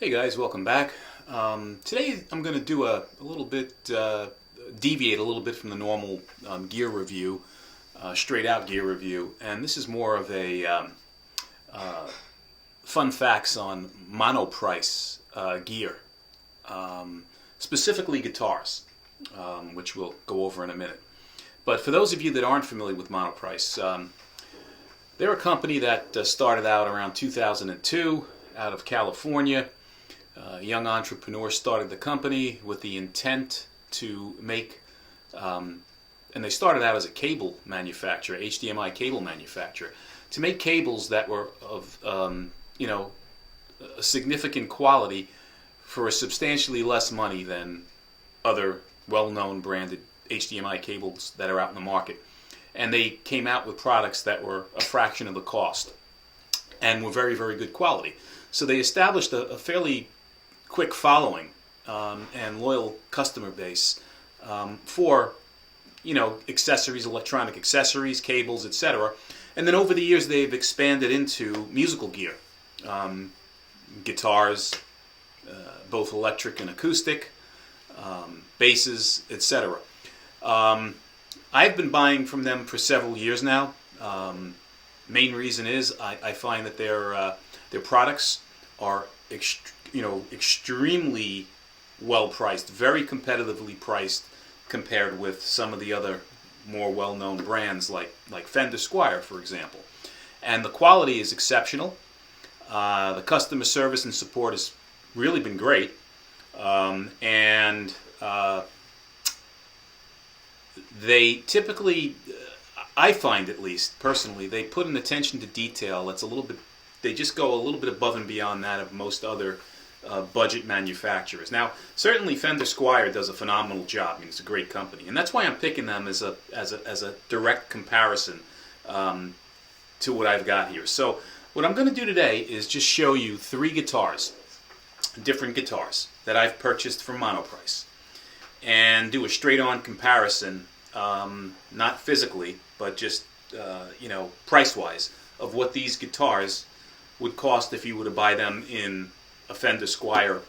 Hey guys, welcome back. Today I'm going to do a little bit, deviate a little bit from the normal gear review, straight out gear review, and this is more of a fun facts on Monoprice gear, specifically guitars, which we'll go over in a minute. But for those of you that aren't familiar with Monoprice, they're a company that started out around 2002 out of California. A young entrepreneur started the company with the intent to make, and they started out as a cable manufacturer, HDMI cable manufacturer, to make cables that were of, a significant quality for substantially less money than other well-known branded HDMI cables that are out in the market. And they came out with products that were a fraction of the cost and were very, very good quality. So they established a fairly quick following and loyal customer base for accessories, electronic accessories, cables, etc. And then over the years they've expanded into musical gear, guitars, both electric and acoustic, basses, etc. I've been buying from them for several years now. Main reason is I find that their products are extremely well priced, very competitively priced compared with some of the other more well-known brands like Fender Squier, for example. And the quality is exceptional. The customer service and support has really been great. They typically, I find at least personally, they put an attention to detail that's a little bit, they just go a little bit above and beyond that of most other budget manufacturers. Now, certainly Fender Squier does a phenomenal job. I mean, it's a great company, and that's why I'm picking them as a direct comparison to what I've got here. So, what I'm going to do today is just show you three guitars, different guitars that I've purchased from Monoprice, and do a straight-on comparison, not physically, but just price-wise, of what these guitars would cost if you were to buy them in a Fender Squier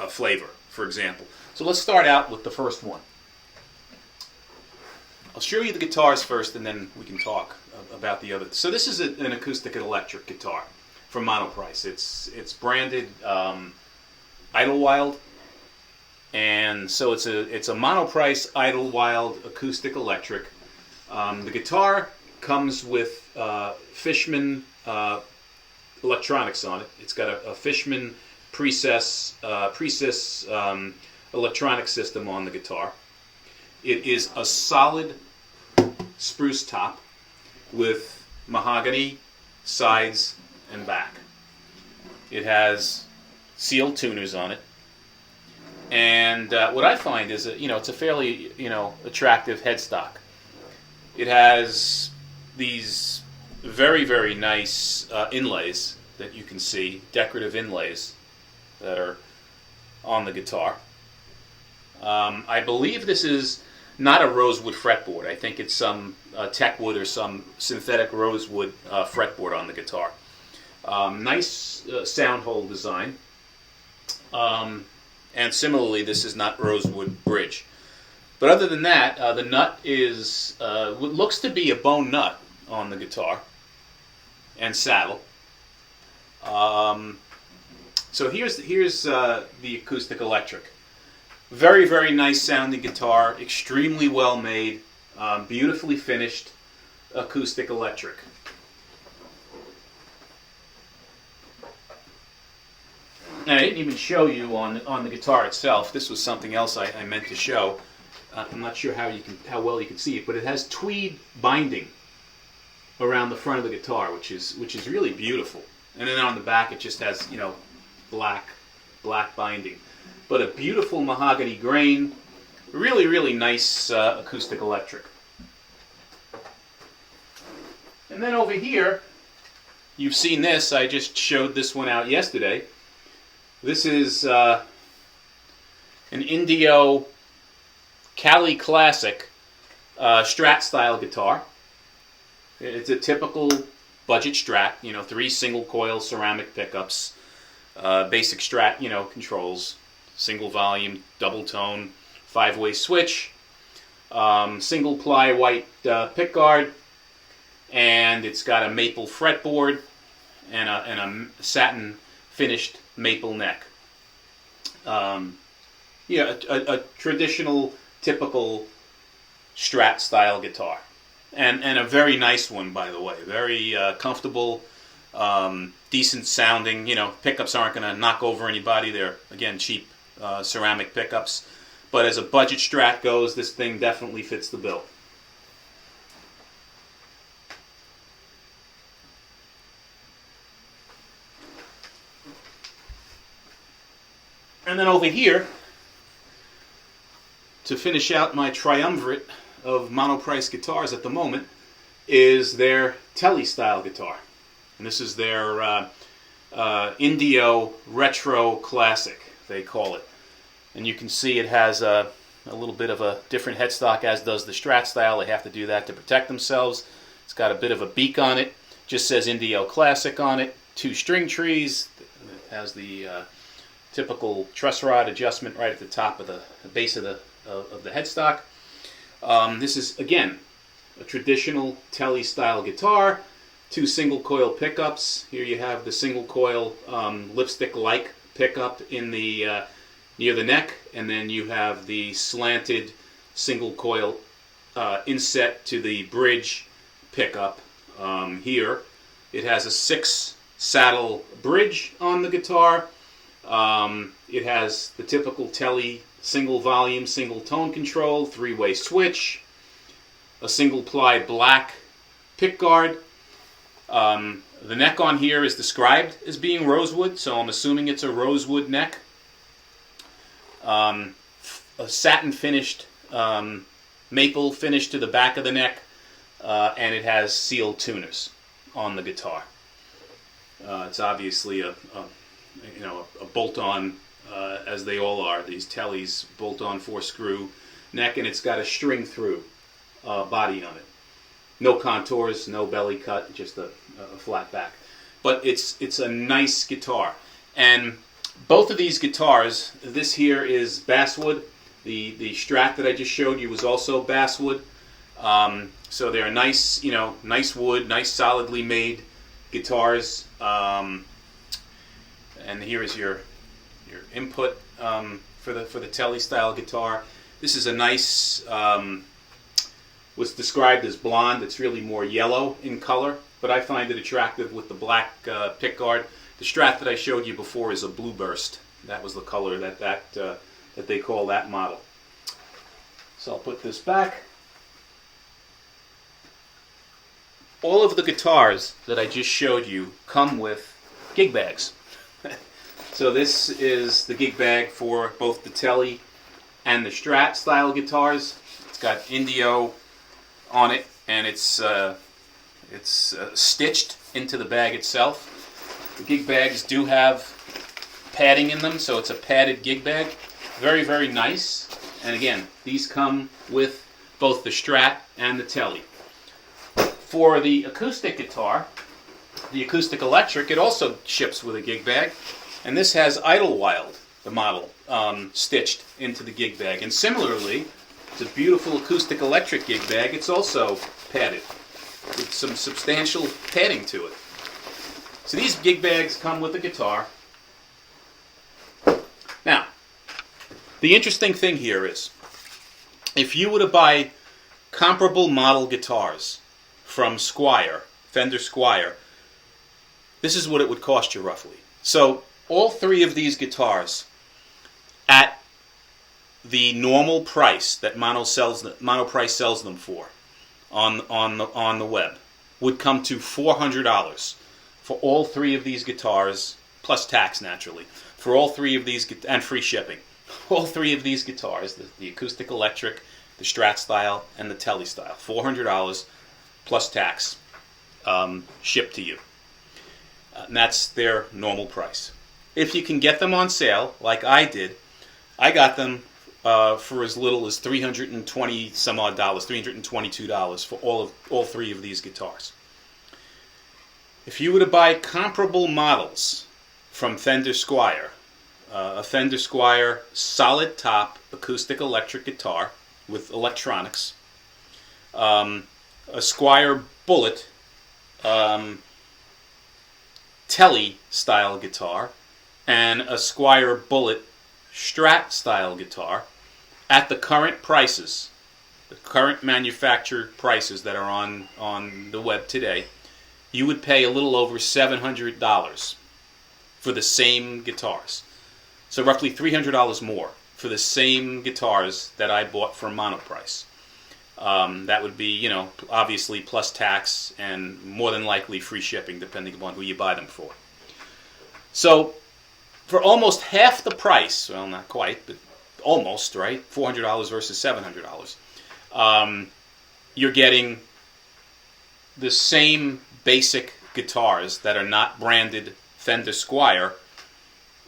flavor, for example. So let's start out with the first one. I'll show you the guitars first, and then we can talk about the other. So this is an acoustic and electric guitar from Monoprice. It's branded Idlewild, and so it's a Monoprice Idlewild acoustic electric. The guitar comes with Fishman electronics on it. It's got a Fishman Precis electronic system on the guitar. It is a solid spruce top with mahogany sides and back. It has sealed tuners on it, and what I find is it's a fairly attractive headstock. It has these very, very nice inlays that you can see, decorative inlays that are on the guitar. I believe this is not a rosewood fretboard. I think it's some techwood or some synthetic rosewood fretboard on the guitar. Nice sound hole design. And similarly, this is not rosewood bridge. But other than that, the nut is what looks to be a bone nut on the guitar and saddle. So here's the acoustic electric. Very, very nice sounding guitar, extremely well made, beautifully finished acoustic electric. And I didn't even show you on the guitar itself. This was something else I meant to show. I'm not sure how well you can see it, but it has tweed binding around the front of the guitar, which is really beautiful. And then on the back, it just has black binding, but a beautiful mahogany grain. Really, really nice acoustic electric. And then over here, you've seen this. I just showed this one out yesterday. This is an Indio Cali Classic Strat style guitar. It's a typical budget Strat, 3 single coil ceramic pickups, basic Strat, controls, single volume, double tone, 5-way switch, single ply white pick guard, and it's got a maple fretboard and a satin finished maple neck. A traditional, typical Strat style guitar, and a very nice one, by the way. Very comfortable, decent sounding. Pickups aren't going to knock over anybody. They're, again, cheap ceramic pickups. But as a budget Strat goes, this thing definitely fits the bill. And then over here, to finish out my triumvirate of Monoprice guitars at the moment, is their Telly style guitar. And this is their Indio Retro Classic, they call it. And you can see it has a little bit of a different headstock, as does the Strat style. They have to do that to protect themselves. It's got a bit of a beak on it. Just says Indio Classic on it. 2 string trees. It has the typical truss rod adjustment right at the top of the base of the headstock. This is, again, a traditional Telly style guitar. 2 single coil pickups. Here you have the single coil lipstick-like pickup in the near the neck, and then you have the slanted single coil inset to the bridge pickup here. It has a 6 saddle bridge on the guitar. It has the typical Telly single volume, single tone control, 3-way switch, a single ply black pick guard. The neck on here is described as being rosewood, so I'm assuming it's a rosewood neck. A satin finished maple finish to the back of the neck, and it has sealed tuners on the guitar. It's obviously a bolt-on, as they all are. These Tellys bolt-on 4-screw neck, and it's got a string-through body on it. No contours, no belly cut, just a flat back. But it's a nice guitar. And both of these guitars, this here is basswood. The Strat that I just showed you was also basswood. So they're nice, nice wood, nice solidly made guitars. And here is your input for the Telly style guitar. This is a nice, what's described as blonde. It's really more yellow in color, but I find it attractive with the black pickguard. The Strat that I showed you before is a blue burst. That was the color that they call that model. So I'll put this back. All of the guitars that I just showed you come with gig bags. So this is the gig bag for both the Telly and the Strat style guitars. It's got Indio on it, and it's stitched into the bag itself. The gig bags do have padding in them, so it's a padded gig bag. Very, very nice. And again, these come with both the Strat and the Telly. For the acoustic guitar, the acoustic electric, it also ships with a gig bag. And this has Idlewild, the model, stitched into the gig bag. And similarly, it's a beautiful acoustic electric gig bag. It's also padded with some substantial padding to it. So these gig bags come with the guitar. Now, the interesting thing here is, if you were to buy comparable model guitars from Squier, Fender Squier, this is what it would cost you roughly. So all 3 of these guitars at the normal price that Monoprice sells them for on the web would come to $400 for all 3 of these guitars, plus tax naturally, for all 3 of these, and free shipping. All 3 of these guitars, the acoustic electric, the Strat style, and the Telly style, $400 plus tax, shipped to you. And that's their normal price. If you can get them on sale, like I did, I got them for as little as $320 some odd dollars, $322 for all 3 of these guitars. If you were to buy comparable models from Fender Squier. A Fender Squier solid top acoustic electric guitar with electronics. A Squier Bullet Telly style guitar, and a Squier Bullet Strat style guitar at the current prices, the current manufactured prices that are on the web today. You would pay a little over $700 for the same guitars. So roughly $300 more for the same guitars that I bought from Monoprice. That would be, obviously plus tax and more than likely free shipping depending upon who you buy them for. So for almost half the price, well, not quite, but almost, right? $400 versus $700. You're getting the same basic guitars that are not branded Fender Squier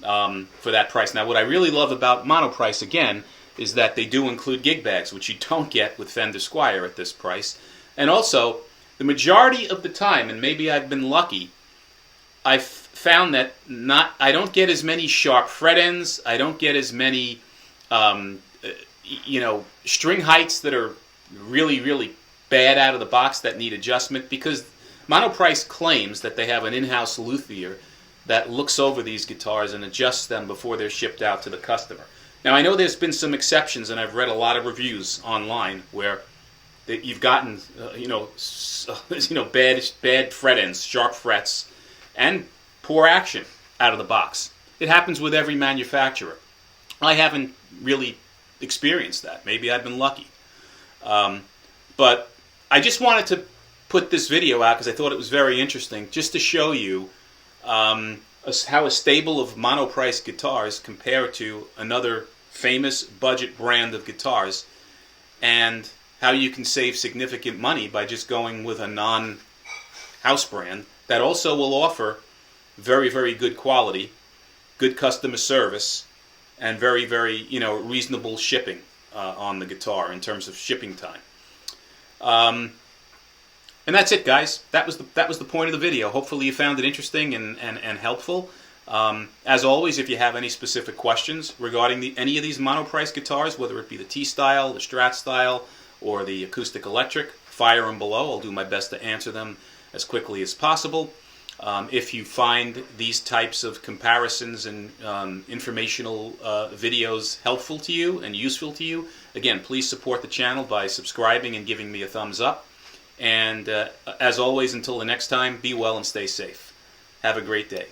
for that price. Now, what I really love about Monoprice, again, is that they do include gig bags, which you don't get with Fender Squier at this price. And also, the majority of the time, and maybe I've been lucky, I've found that I don't get as many sharp fret ends. I don't get as many, string heights that are really, really bad out of the box that need adjustment, because Monoprice claims that they have an in-house luthier that looks over these guitars and adjusts them before they're shipped out to the customer. Now, I know there's been some exceptions, and I've read a lot of reviews online where you've gotten, bad fret ends, sharp frets, and poor action out of the box. It happens with every manufacturer. I haven't really experienced that. Maybe I've been lucky. But I just wanted to put this video out because I thought it was very interesting, just to show you how a stable of Monoprice guitars compare to another famous budget brand of guitars, and how you can save significant money by just going with a non-house brand that also will offer very, very good quality, good customer service, and very, very reasonable shipping on the guitar in terms of shipping time. And that's it, guys. That was the point of the video. Hopefully you found it interesting and helpful. As always, if you have any specific questions regarding any of these Monoprice guitars, whether it be the T-style, the Strat style, or the acoustic electric, fire them below. I'll do my best to answer them as quickly as possible. If you find these types of comparisons and informational videos helpful to you and useful to you, again, please support the channel by subscribing and giving me a thumbs up. And as always, until the next time, be well and stay safe. Have a great day.